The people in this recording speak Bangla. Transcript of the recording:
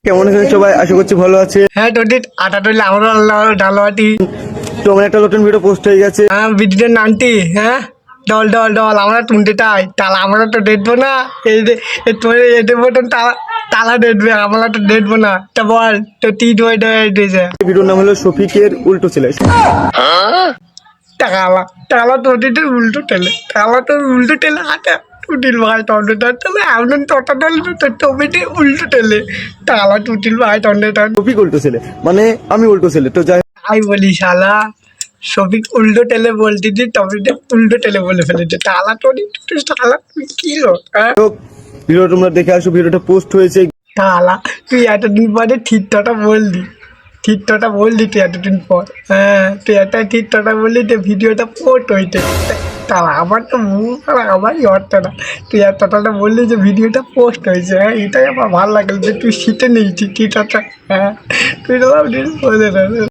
কেমন আছেন সবাই? আশা করছি ভালো আছে। হ্যাঁ টোটি আটা টলি আমরা ডালবাটি তো আমার একটা নতুন ভিডিও পোস্ট হয়ে গেছে। হ্যাঁ ভিডিওর নামটি হ্যাঁ ডল ডল ডল আমরা টুনটেটাই তাহলে আমরা তো দেখবো না এই যে তোর এদের মতন তালা দেখবে আমরা তো দেখবো না তা বল তো টি দিয়েছে ভিডিওর নাম হলো শফিকের উল্টো ছেলে। টালা টালা টোটিতে উল্টো টেলে হাতে টুটিল ভাই টন্ডেটার তাহলে এমন টোটা ডল টমেটে উল্টো টেলে টালা টুটিল ভাই টন্ডেটার শফিক উল্টো ছেলে মানে আমি উল্টো ছেলে। তো যাই তাই বলি শালা সফিক উল্টো টেলে বলতে দি টমেটো উল্টো টেলে বলে ফেলেছে টালা টনি টালা তুই কি লোক হ্যাঁ হোক, ভিডিও তোমরা দেখে আসো। ভিডিওটা পোস্ট হয়েছে। টালা তুই এতদিন পরে ঠিকঠাকটা বললি তুই এতদিন পর হ্যাঁ তুই একটা ঠিকঠাকটা বললি তো ভিডিওটা পোস্ট হইতে তাহলে আমার তো মুখ আর আমারই হচ্ছে না তুই এতটা বললি যে ভিডিওটা পোস্ট হয়েছে হ্যাঁ এটাই আমার ভালো লাগলো যে তুই শীতে নিয়েছিস ঠিকঠাকটা হ্যাঁ তুই তো বলে না